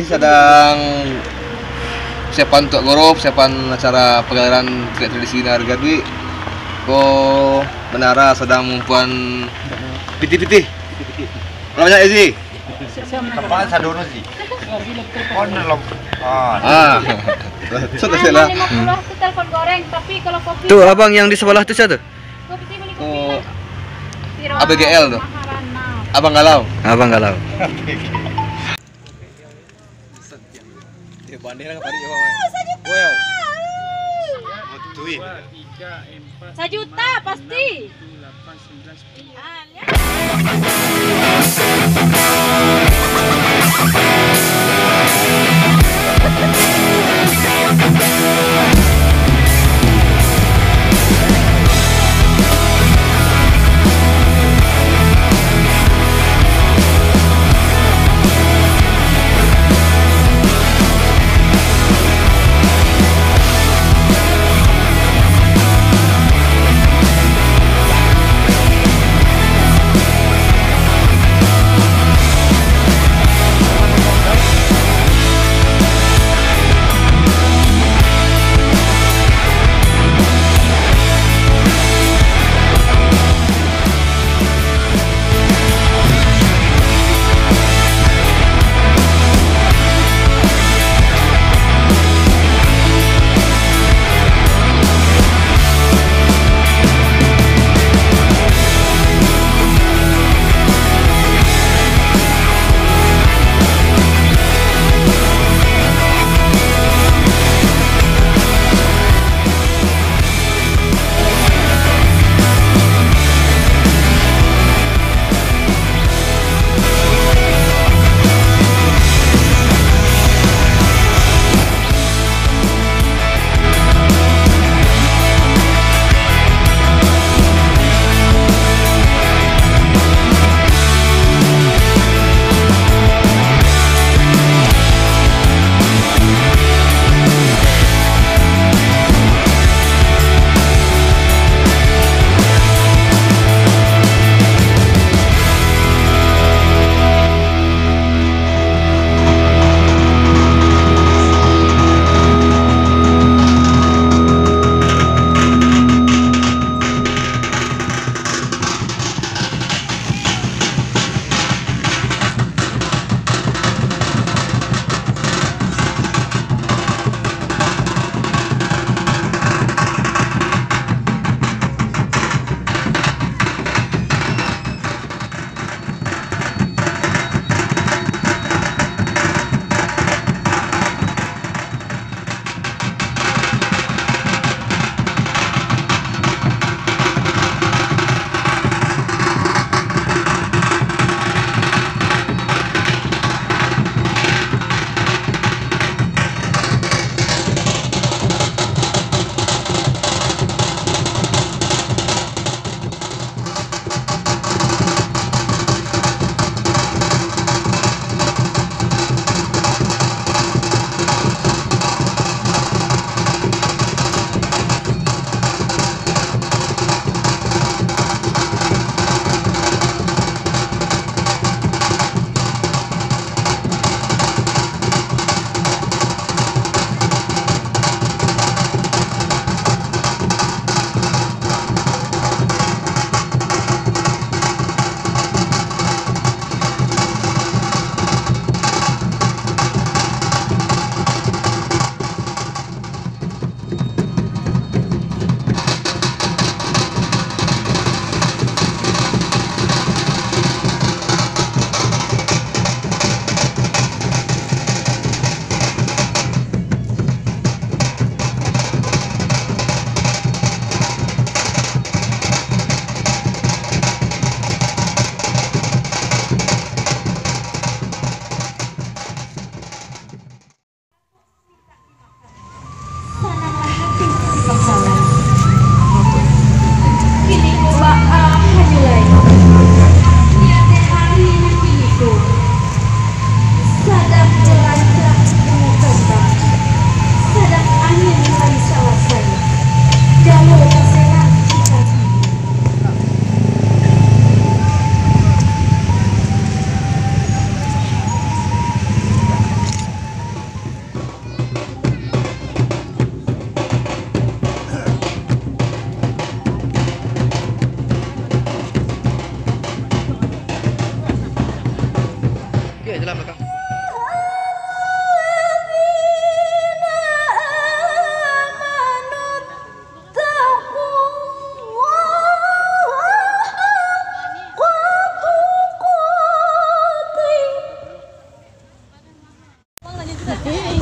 sedang persiapan untuk goro, persiapan acara pegelaran tradisi harga duit. Ko menara sedang mempuan piti-piti. Namanya Ezi. Tepat sadono sih. Lom. Sudah salah. 50 tuh telepon goreng, tapi kalau kopi Tuh abang yang di sebelah tuh siapa tuh? kopi beli Oh, kopi ABGL tuh. Maharana. Abang Galau. Abang galau. Sejuta pasti.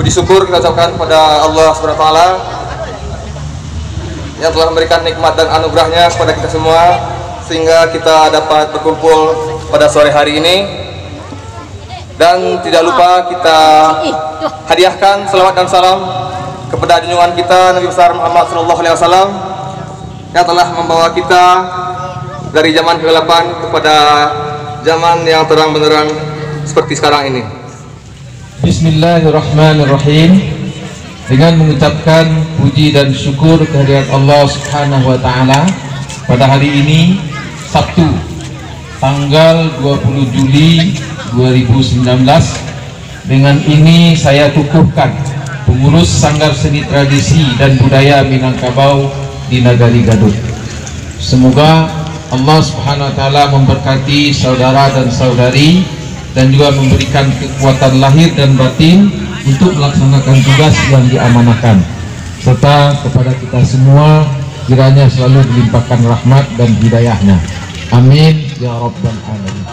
Puji syukur kita ucapkan kepada Allah Subhanahu wa taala yang telah memberikan nikmat dan anugerahnya kepada kita semua sehingga kita dapat berkumpul pada sore hari ini. Dan tidak lupa kita hadiahkan selawat dan salam kepada junjungan kita Nabi besar Muhammad SAW yang telah membawa kita dari zaman kegelapan kepada zaman yang terang benderang seperti sekarang ini. Bismillahirrahmanirrahim. Dengan mengucapkan puji dan syukur kehadirat Allah Subhanahu wa taala pada hari ini Sabtu tanggal 20 Juli 2019. Dengan ini saya kukuhkan pengurus Sanggar Seni Tradisi dan Budaya Minangkabau di Nagari Gadut. Semoga Allah Subhanahu wa taala memberkati saudara dan saudari dan juga memberikan kekuatan lahir dan batin untuk melaksanakan tugas yang diamanahkan, serta kepada kita semua kiranya selalu dilimpahkan rahmat dan hidayahnya. Amin ya rabbal alamin.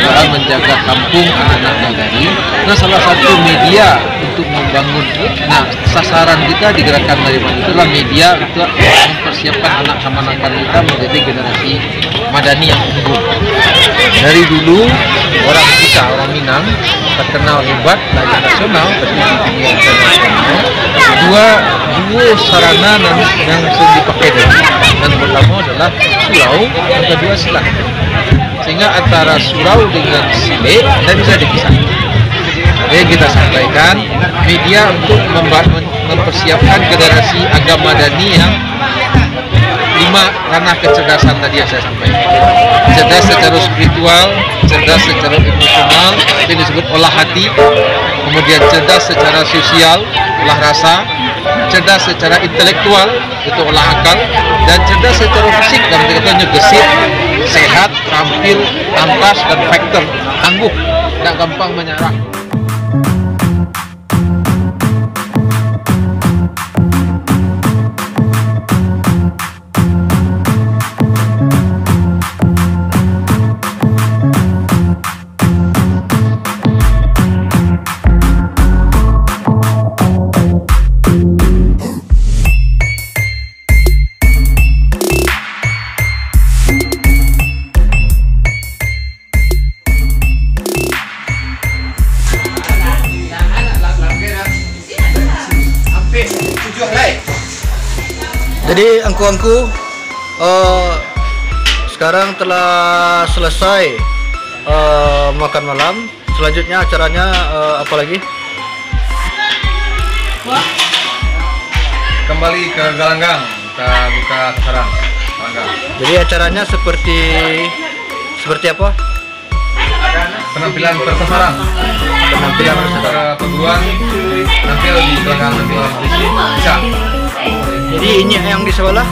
soal menjaga kampung anak-anak nagari. Nah, salah satu media untuk membangun, nah sasaran kita di gerakan Mariman itulah media untuk mempersiapkan anak kemanakan kita menjadi generasi madani yang unggul. Dari dulu orang kita, orang Minang terkenal hebat belajar nasional, bertinggi internasional. Dua sarana yang sering dipakai dan pertama adalah surau, yang kedua silat. Sehingga antara surau dengan silat tidak bisa dipisahkan. Jadi kita sampaikan media untuk mempersiapkan generasi agama madani yang 5 ranah kecerdasan tadi yang saya sampaikan. Cerdas secara spiritual, cerdas secara emosional, itu disebut olah hati. Kemudian cerdas secara sosial, olah rasa. Cerdas secara intelektual, itu olah akal. Dan cerdas secara fisik, dalam contohnya gesit, sehat, tampil, pantas, dan faktor, tangguh, tidak gampang menyerah. Jadi angku-angku sekarang telah selesai makan malam. Selanjutnya acaranya apa lagi? Kembali ke Galanggang, kita buka sasaran Galanggang. Jadi acaranya seperti apa? Penampilan bersasaran. Penampilan Para perguruan tampil di Galanggang nanti bisa. Jadi ini yang di sebelah.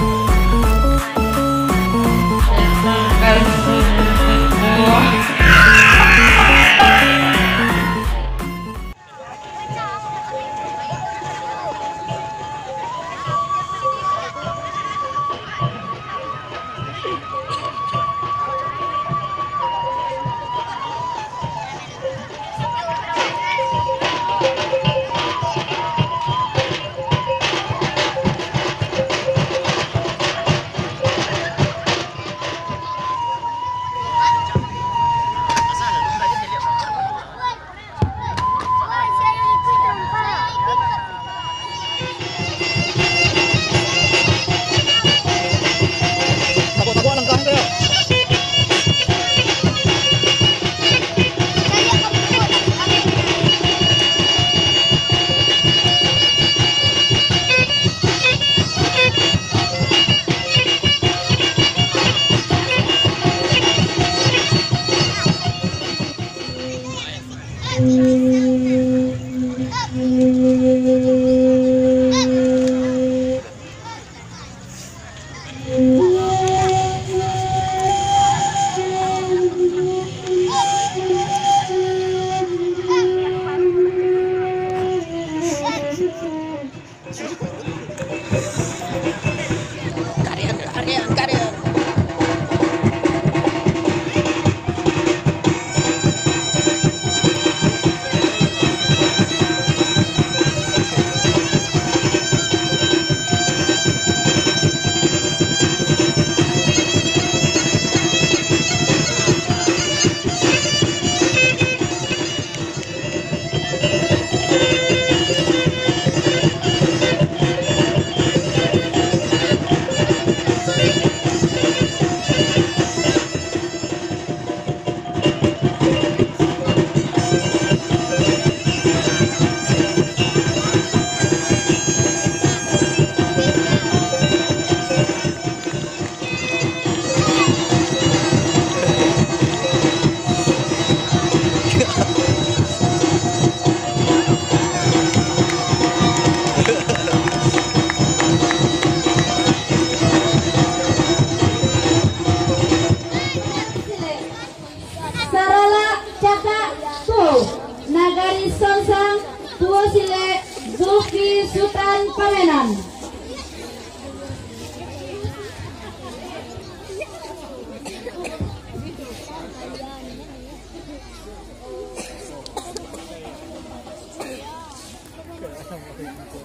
Nagari Songsang Tuosile Zulfi Sultan Pangenan.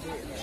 Bye.